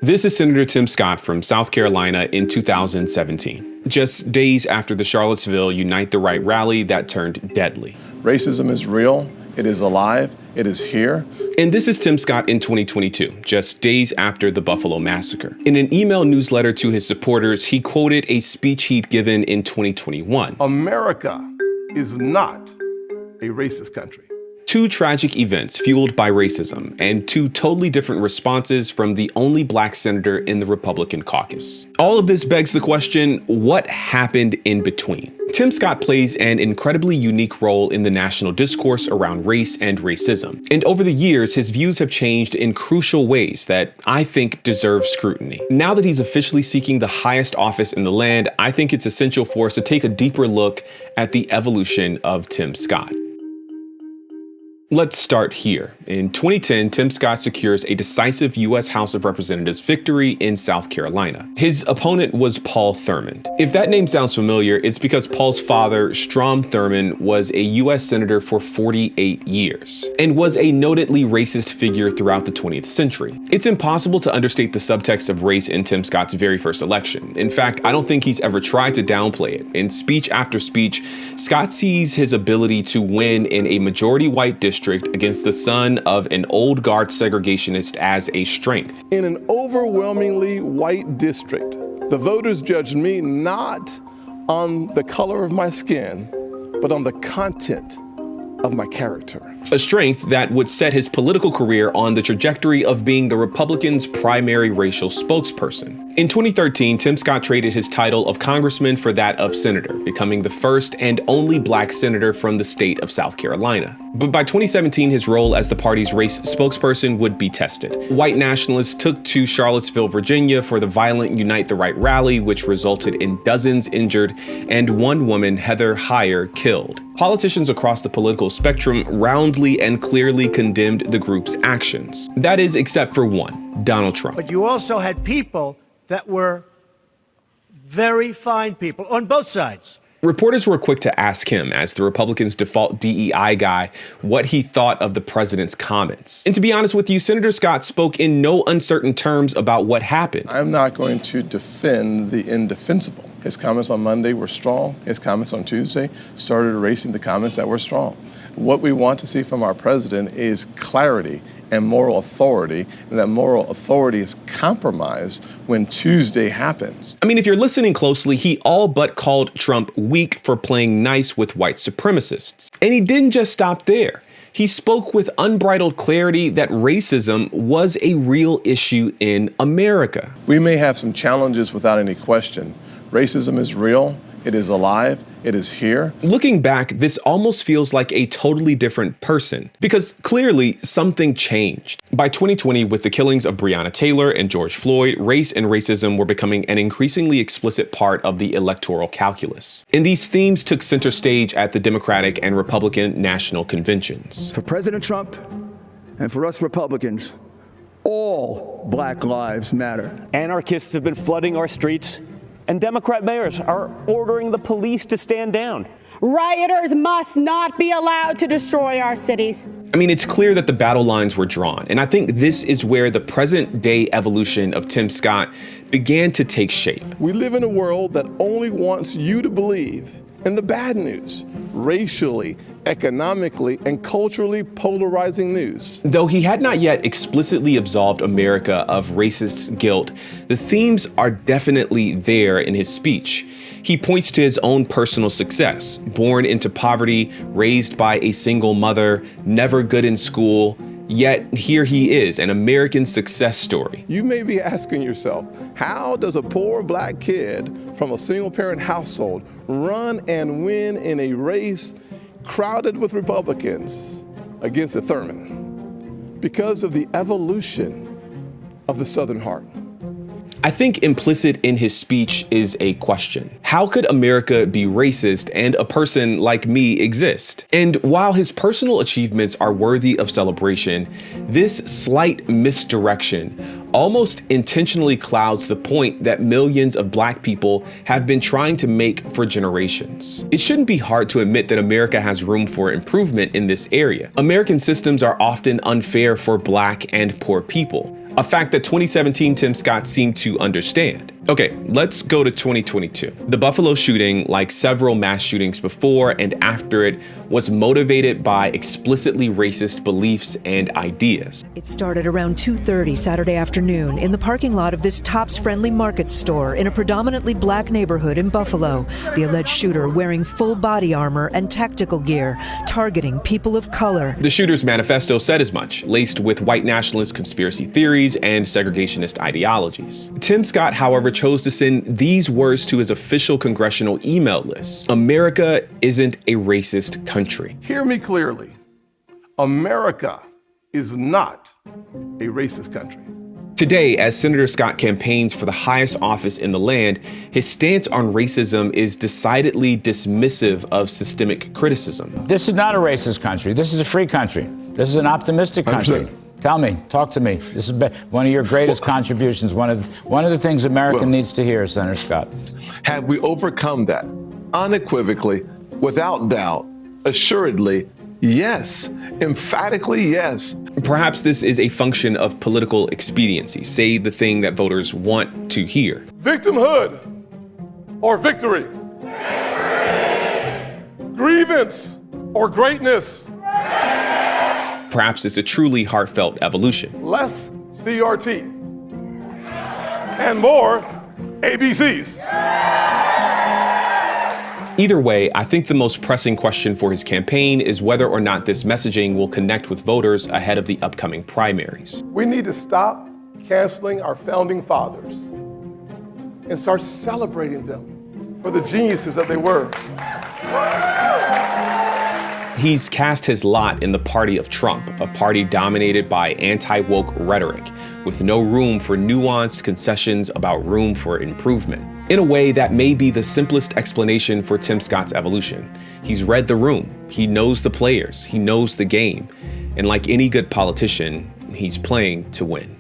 This is Senator Tim Scott from South Carolina in 2017, just days after the Charlottesville Unite the Right rally that turned deadly. Racism is real, it is alive, it is here. And this is Tim Scott in 2022, just days after the Buffalo massacre. In an email newsletter to his supporters, he quoted a speech he'd given in 2021. America is not a racist country. Two tragic events fueled by racism and two totally different responses from the only black senator in the Republican caucus. All of this begs the question, what happened in between? Tim Scott plays an incredibly unique role in the national discourse around race and racism. And over the years, his views have changed in crucial ways that I think deserve scrutiny. Now that he's officially seeking the highest office in the land, I think it's essential for us to take a deeper look at the evolution of Tim Scott. Let's start here. In 2010, Tim Scott secures a decisive U.S. House of Representatives victory in South Carolina. His opponent was Paul Thurmond. If that name sounds familiar, it's because Paul's father, Strom Thurmond, was a U.S. Senator for 48 years and was a notedly racist figure throughout the 20th century. It's impossible to understate the subtext of race in Tim Scott's very first election. In fact, I don't think he's ever tried to downplay it. In speech after speech, Scott sees his ability to win in a majority white district against the son of an old guard segregationist as a strength. In an overwhelmingly white district, the voters judged me not on the color of my skin, but on the content of my character. A strength that would set his political career on the trajectory of being the Republicans' primary racial spokesperson. In 2013, Tim Scott traded his title of congressman for that of senator, becoming the first and only black senator from the state of South Carolina. But by 2017, his role as the party's race spokesperson would be tested. White nationalists took to Charlottesville, Virginia for the violent Unite the Right rally, which resulted in dozens injured and one woman, Heather Heyer, killed. Politicians across the political spectrum roundly and clearly condemned the group's actions. That is, except for one, Donald Trump. But you also had people that were very fine people on both sides. Reporters were quick to ask him, as the Republicans' default DEI guy, what he thought of the president's comments. And to be honest with you, Senator Scott spoke in no uncertain terms about what happened. I'm not going to defend the indefensible. His comments on Monday were strong. His comments on Tuesday started erasing the comments that were strong. What we want to see from our president is clarity and moral authority, and that moral authority is compromised when Tuesday happens. I mean, if you're listening closely, he all but called Trump weak for playing nice with white supremacists. And he didn't just stop there. He spoke with unbridled clarity that racism was a real issue in America. We may have some challenges without any question. Racism is real. It is alive. It is here. Looking back, this almost feels like a totally different person, because clearly something changed. By 2020, with the killings of Breonna Taylor and George Floyd, race and racism were becoming an increasingly explicit part of the electoral calculus. And these themes took center stage at the Democratic and Republican national conventions. For President Trump and for us Republicans, all Black lives matter. Anarchists have been flooding our streets, and Democrat mayors are ordering the police to stand down. Rioters must not be allowed to destroy our cities. I mean, it's clear that the battle lines were drawn, and I think this is where the present day evolution of Tim Scott began to take shape. We live in a world that only wants you to believe in the bad news, racially, economically, and culturally polarizing news. Though he had not yet explicitly absolved America of racist guilt, the themes are definitely there in his speech. He points to his own personal success, born into poverty, raised by a single mother, never good in school, yet here he is, an American success story. You may be asking yourself, how does a poor black kid from a single parent household run and win in a race crowded with Republicans against a Thurmond? Because of the evolution of the Southern heart. I think implicit in his speech is a question. How could America be racist and a person like me exist? And while his personal achievements are worthy of celebration, this slight misdirection almost intentionally clouds the point that millions of Black people have been trying to make for generations. It shouldn't be hard to admit that America has room for improvement in this area. American systems are often unfair for Black and poor people. a fact that 2017 Tim Scott seemed to understand. Okay, let's go to 2022. The Buffalo shooting, like several mass shootings before and after it, was motivated by explicitly racist beliefs and ideas. It started around 2:30 Saturday afternoon in the parking lot of this Tops Friendly Market store in a predominantly black neighborhood in Buffalo. The alleged shooter wearing full body armor and tactical gear, targeting people of color. The shooter's manifesto said as much, laced with white nationalist conspiracy theories and segregationist ideologies. Tim Scott, however, chose to send these words to his official congressional email list: America isn't a racist country. Hear me clearly. America is not a racist country. Today, as Senator Scott campaigns for the highest office in the land, his stance on racism is decidedly dismissive of systemic criticism. This is not a racist country. This is a free country. This is an optimistic country. 100%. Tell me, talk to me. This is one of your greatest contributions. One of the things America needs to hear, Senator Scott. Have we overcome that? Unequivocally, without doubt, assuredly, yes. Emphatically, yes. Perhaps this is a function of political expediency. Say the thing that voters want to hear. Victimhood or victory? Grievance or greatness? Perhaps it's a truly heartfelt evolution. Less CRT and more ABCs. Either way, I think the most pressing question for his campaign is whether or not this messaging will connect with voters ahead of the upcoming primaries. We need to stop canceling our founding fathers and start celebrating them for the geniuses that they were. He's cast his lot in the party of Trump, a party dominated by anti-woke rhetoric, with no room for nuanced concessions about room for improvement. In a way, that may be the simplest explanation for Tim Scott's evolution. He's read the room, he knows the players, he knows the game, and like any good politician, he's playing to win.